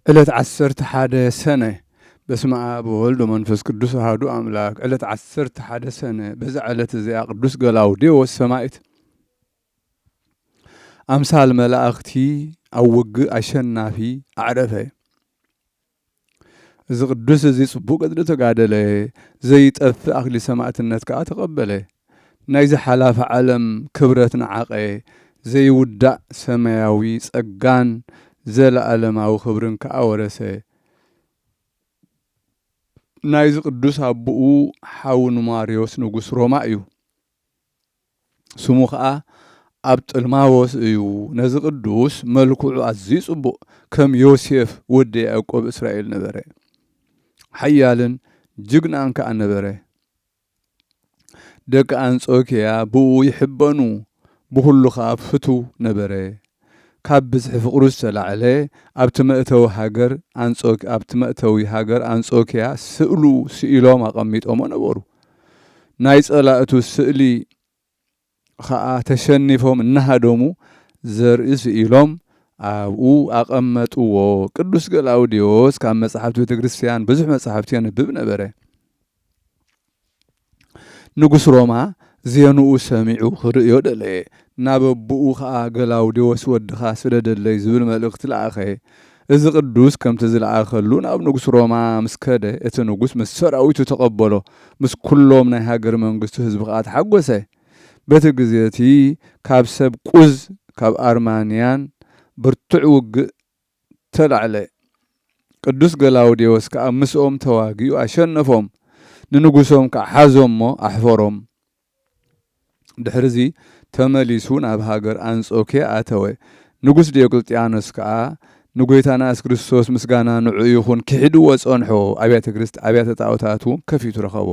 ዕለት 11 ሰነ በስመ አብ ወወልድ ወመንፈስ ቅዱስ አሐዱ አምላክ። ዕለት 11 ሰነ በዛ ዕለት እዚኣ ቅዱስ ገላውዴዎስ ሰማዕት አምሳል መላእኽቲ ኣብ ውግእ ኣሸናፊ ኣዕረፈ። እዚ ቅዱስ እዚ ጽቡቕ ገድሊ ተጋደለ፣ ዘይጠፍእ ኣክሊል ሰማዕትነት ከዓ ተቐበለ። ናይዚ ሓላፊ ዓለም ክብረት ንዓቐ፣ ዘይውዳእ ሰማያዊ ጸጋን ዘለዓለማዊ ክብርን ከዓ ወረሰ። ናይዚ ቅዱስ ኣቦኡ ሓውን ማርዮስ ንጉስ ሮማ እዩ። ስሙ ከዓ ኣብ ጥልማዎስ እዩ። ነዚ ቅዱስ መልክዑ ኣዝዩ ጽቡቕ ከም ዮሴፍ ወዲ ያዕቆብ እስራኤል ነበረ። ሓያልን ጅግናን ከዓ ነበረ። ደቂ አንጾኪያ ብኡ ይሕበኑ፣ ብኩሉ ከዓ ፍቱው ነበረ። ካብ ብዝሒ ፍቅሩ ዝተላዕለ ኣብቲ መእተዊ ሃገር አንጾኪያ ስእሉ ስኢሎም ኣቐሚጦሞ ነበሩ። ናይ ጸላእቱ ስእሊ ከዓ ተሸኒፎም እናሃደሙ ዘርኢ ስኢሎም ኣብኡ ኣቐመጥዎ። ቅዱስ ገላውዴዎስ ካብ መጽሓፍቲ ቤተ ክርስቲያን ብዙሕ መጽሓፍቲ የንብብ ነበረ። ንጉስ ሮማ ዜንኡ ሰሚዑ ክርእዮ ደለየ። ናብ ኣቦኡ ከዓ ገላውዴዎስ ወድኻ ስለደለይ ዝብል መልእኽቲ ለኣኸ። እዚ ቅዱስ ከምቲ ዝለኣኸሉ ናብ ንጉስ ሮማ ምስ ከደ እቲ ንጉስ ምስ ሰራዊቱ ተቐበሎ። ምስ ኩሎም ናይ ሃገር መንግስቲ ህዝቢ ከዓ ተሓጐሰ። በቲ ግዜቲ ካብ ሰብ ቁዝ ካብ ኣርማንያን ብርቱዕ ውግእ ተላዕለ። ቅዱስ ገላውዴዎስ ከዓ ምስኦም ተዋጊኡ ኣሸነፎም። ንንጉሶም ከዓ ሓዞሞ ኣሕፈሮም። ድሕሪዚ ተመሊሱ ናብ ሃገር አንጾኪያ ኣተወ። ንጉስ ዲዮቅልጥያኖስ ከዓ ንጎይታና ኢየሱስ ክርስቶስ ምስጋና ንዑ ይኹን ክሕድዎ ጸንሖ። ኣብያተ ጣዖታት ከፊቱ ረኸቦ።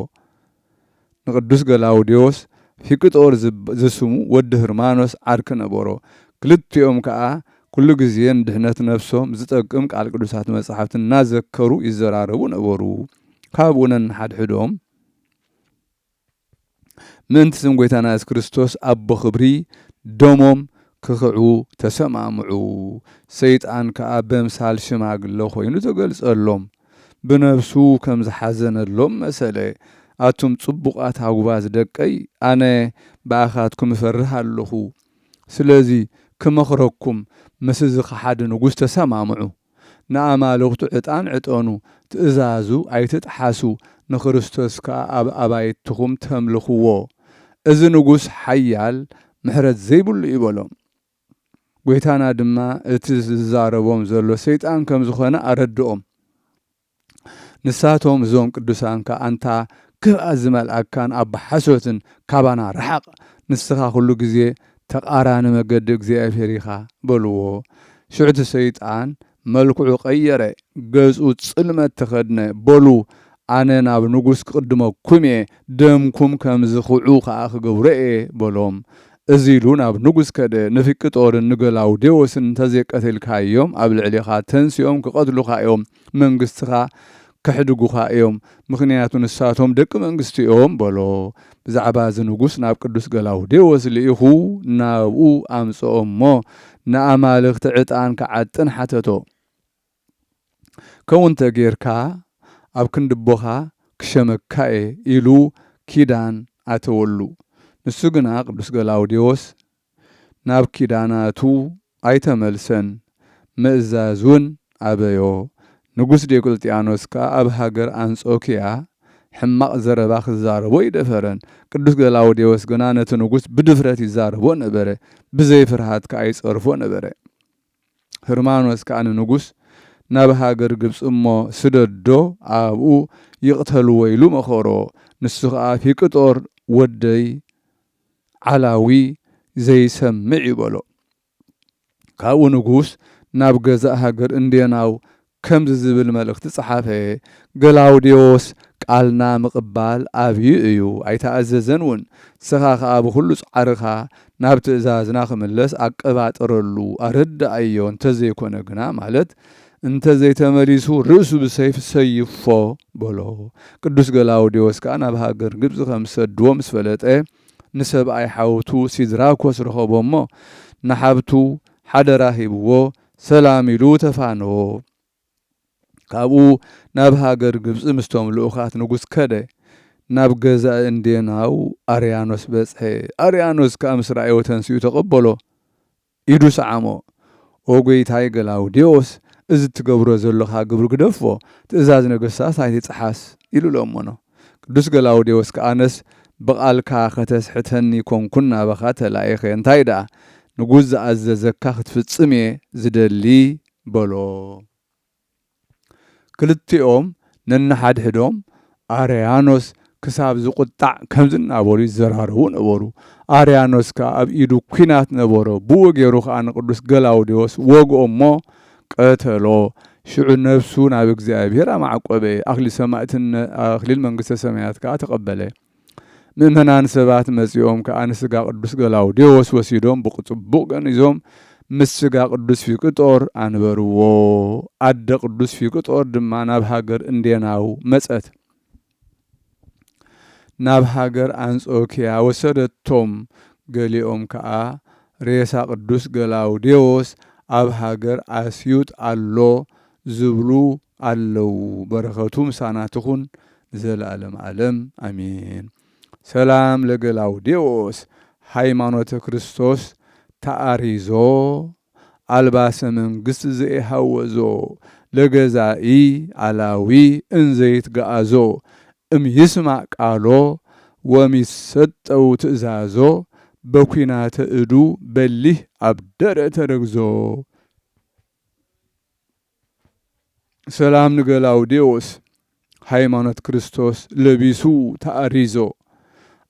ንቅዱስ ገላውዴዎስ ፊቅጦር ዝስሙ ወዲ ህርማኖስ ዓርኪ ነበሮ። ክልቲኦም ከዓ ኩሉ ግዜ ንድሕነት ነፍሶም ዝጠቅም ቃል ቅዱሳት መጽሓፍቲ እናዘከሩ ይዘራረቡ ነበሩ። ካብኡ ነንሓድሕዶም ምእንቲ ስም ጎይታና ኢየሱስ ክርስቶስ ኣቦ ክብሪ ደሞም ክኽዑ ተሰማምዑ። ሰይጣን ከዓ በምሳል ሽማግለ ኮይኑ ተገልጸሎም። ብነፍሱ ከም ዝሓዘነሎም መሰለ። ኣቱም ጽቡቓት ኣጉባዝ ደቀይ ኣነ ብኣኻትኩም እፈርህ ኣለኹ። ስለዚ ክመኽረኩም ምስ እዚ ኸሓዲ ንጉስ ተሰማምዑ። ንኣማልኽቱ ዕጣን ዕጠኑ፣ ትእዛዙ ኣይትጥሓሱ፣ ንክርስቶስ ከዓ ኣብ ኣባይትኹም ተምልኽዎ። እዚ ንጉስ ሓያል ምሕረት ዘይብሉ ይበሎም። ጎይታና ድማ እቲ ዝዛረቦም ዘሎ ሰይጣን ከም ዝኾነ ኣረድኦም። ንሳቶም እዞም ቅዱሳን ከዓ ኣንታ ክብኣት ዝመልኣካን ኣብ ሓሶትን ካባና ረሓቕ፣ ንስኻ ኩሉ ግዜ ተቃራኒ መገዲ እግዚኣብሔር ኢኻ በልዎ። ሽዑቲ ሰይጣን መልክዑ ቀየረ፣ ገጹ ጽልመት ተኸድነ። በሉ ኣነ ናብ ንጉስ ክቅድመኩም እየ፣ ደምኩም ከም ዝኽዑ ከዓ ክገብሮ እየ በሎም። እዚ ኢሉ ናብ ንጉስ ከደ። ንፊቅጦርን ንገላውዴዎስን እንተዘይቀተልካ እዮም ኣብ ልዕሊኻ ተንሲኦም ክቐትሉኻ እዮም፣ መንግስትኻ ከሕድጉኻ እዮም፣ ምክንያቱ ንሳቶም ደቂ መንግስቲ እዮም በሎ። ብዛዕባ እዚ ንጉስ ናብ ቅዱስ ገላውዴዎስ ልኢኹ ናብኡ ኣምጽኦ እሞ ንኣማልኽቲ ዕጣን ክዓጥን ሓተቶ። ከምኡንተ ጌርካ ኣብ ክንድቦኻ ክሸመካ እየ ኢሉ ኪዳን ኣተወሉ። ንሱ ግና ቅዱስ ገላውዴዎስ ናብ ኪዳናቱ ኣይተመልሰን፣ ምእዛዙን ኣበዮ። ንጉስ ዲዮቅልጥያኖስ ከዓ ኣብ ሃገር አንጾኪያ ሕማቕ ዘረባ ክዛረቦ ይደፈረን። ቅዱስ ገላውዴዎስ ግና ነቲ ንጉስ ብድፍረት ይዛረቦ ነበረ፣ ብዘይ ፍርሃት ከዓ ይጸርፎ ነበረ። ህርማኖስ ከዓ ንንጉስ ናብ ሃገር ግብፂ እሞ ስደዶ ኣብኡ ይቕተልዎ ኢሉ መኸሮ። ንሱ ከዓ ፊቅጦር ወደይ ዓላዊ ዘይሰምዕ ይበሎ። ካብኡ ንጉስ ናብ ገዛእ ሃገር እንዴናው ከምዚ ዝብል መልእኽቲ ጸሓፈ። ገላውዴዎስ ቃልና ምቕባል ኣብዩ እዩ፣ ኣይተኣዘዘን እውን። ስኻ ከዓ ብኩሉ ጻዕርኻ ናብ ትእዛዝና ክምለስ ኣቀባጥረሉ ኣረዳእዮ። እንተዘይኮነ ግና ማለት እንተዘይተመሊሱ ርእሱ ብሰይፍ ሰይፎ በሎ። ቅዱስ ገላውዴዎስ ከዓ ናብ ሃገር ግብፂ ከም ዝሰድዎ ምስ ፈለጠ ንሰብኣይ ሓውቱ ሲድራኮስ ረኸቦ እሞ ንሓብቱ ሓደራ ሂብዎ፣ ሰላም ኢሉ ተፋነዎ። ካብኡ ናብ ሃገር ግብፂ ምስቶም ልኡኻት ንጉስ ከደ ናብ ገዛ እንዴናው ኣርያኖስ በጽሐ ኣርያኖስ ከዓ ምስ ራእዮ ተንስኡ ተቐበሎ ኢዱ ሰዓሞ ኦ ጐይታይ ገላውዴዎስ እዚ ትገብሮ ዘለኻ ግብሪ ግደፎ ትእዛዝ ነገሥታት ኣይትፀሓስ ኢሉ ለሞኖ ቅዱስ ገላውዴዎስ ከኣነስ ብቓልካ ኸተስሕተኒ ኮንኩን ናባኻ ተላኢኸ እንታይ ደኣ ንጉስ ዝኣዘዘካ ክትፍጽም እየ ዝደሊ በሎ ክልቲኦም ነናሓድሕዶም ኣርያኖስ ክሳብ ዝቁጣዕ ከምዝ እናበሉ ይዘራረቡ ነበሩ ኣርያኖስ ከዓ ኣብ ኢዱ ኩናት ነበሮ ብኡ ገይሩ ከዓ ንቅዱስ ገላውዴዎስ ወግኦ እሞ ቀተሎ ሽዑ ነፍሱ ናብ እግዚኣብሔር ኣማዕቆበ ኣክሊል መንግስተ ሰማያት ከዓ ተቐበለ ምእመናን ሰባት መጺኦም ከዓ ንስጋ ቅዱስ ገላውዴዎስ ወሲዶም ብቕጽቡቕ ገኒዞም ምስ ስጋ ቅዱስ ፊቅጦር አንበርዎ ኣደ ቅዱስ ፊቅጦር ድማ ናብ ሃገር እንዴናው መጸት ናብ ሃገር አንጾኪያ ወሰደቶም ገሊኦም ከዓ ሬሳ ቅዱስ ገላውዴዎስ ኣብ ሃገር ኣስዩጥ አሎ ዝብሉ አለው በረኸቱ ምሳና ትኹን ዘለዓለም ዓለም አሜን ሰላም ለገላውዴዎስ ሃይማኖተ ክርስቶስ ተአሪዞ አልባሰ መንግስት ዘኢሃወዞ ለገዛኢ አላዊ እንዘይት ገአዞ ይስማዕ ቃሎ ወሚሰጠው ትእዛዞ በኩናተ እዱ በሊህ አብደረ ተረግዞ ሰላም ንገላውዴዎስ ሃይማኖት ክርስቶስ ለቢሱ ተአሪዞ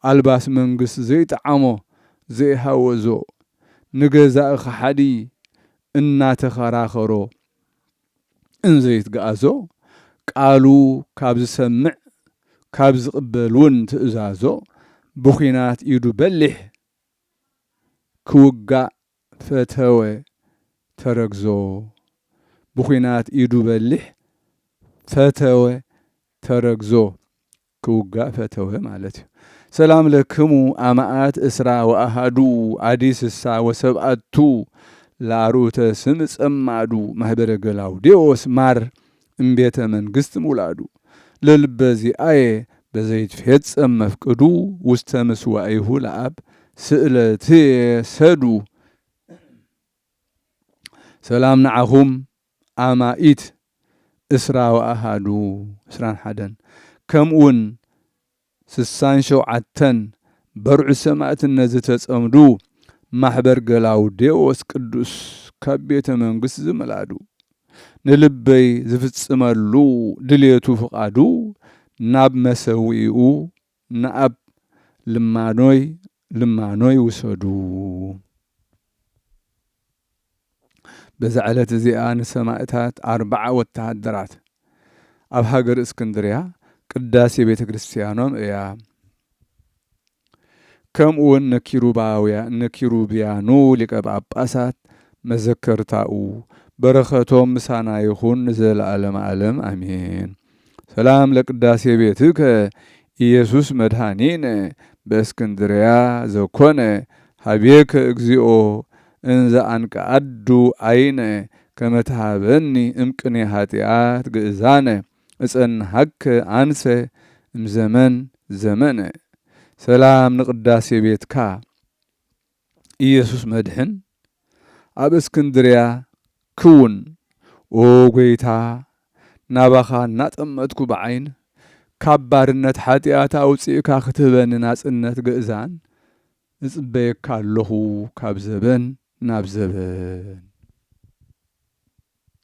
አልባስ መንግስት ዘይጠዓሞ ዘይሃወዞ ንገዛእ ኸሓዲ እናተኸራኸሮ እንዘይት ገአዞ ቃሉ ካብ ዝሰምዕ ካብ ዝቕበልውን ትእዛዞ ብኹናት ኢዱ በሊሕ ክውጋእ ፈተወ ተረግዞ ብኹናት ኢዱ በሊሕ ፈተወ ተረግዞ ክውጋእ ፈተወ ማለት እዩ ሰላም ለክሙ አማአት እስራ ወአሃዱ አዲስሳ ወሰብአቱ ላሩተ ስም ጸማዱ ማህበረ ገላውዴዎስ ማር እምቤተ መንግስት ሙላዱ ለልበዚአየ በዘይትፌጸም መፍቅዱ ውስተ ምስዋዕሁ ለአብ ስእለትየ ሰዱ ሰላም ንዓኹም አማኢት እስራ ወአሃዱ እስራን ሓደን ከምኡውን 67 በርዑ ሰማዕትነት ዝተጸምዱ ማሕበር ገላውዴዎስ ቅዱስ ካብ ቤተ መንግስት ዝመላዱ ንልበይ ዝፍጽመሉ ድልየቱ ፍቓዱ ናብ መሰዊኡ ንኣብ ልማኖይ ውሰዱ በዛ ዕለት እዚኣ ንሰማዕታት 40 ወታሃደራት ኣብ ሃገር እስክንድርያ ቅዳሴ ቤተ ክርስቲያኖም እያ ከምኡውን ነኪሩብያኑ ሊቀ ጳጳሳት መዘከርታኡ በረኸቶም ምሳና ይኹን ዘለዓለም ዓለም አሜን ሰላም ለቅዳሴ ቤትከ ኢየሱስ መድኃኒነ በእስክንድርያ ዘኮነ ሀቤከ እግዚኦ እንዘ አንቀአዱ አይነ ከመትሃበኒ እምቅኔ ኃጢአት ግእዛነ እጸንሐከ አንሰ እምዘመን ዘመነ ሰላም ንቅዳሴ ቤትካ ኢየሱስ መድሕን ኣብ እስክንድርያ ክውን ኦ ጐይታ ናባኻ እናጠመጥኩ ብዓይን ካብ ባርነት ኃጢአት አውፂእካ ክትህበኒ ናጽነት ግእዛን እጽበየካ ኣለኹ ካብ ዘበን ናብ ዘበን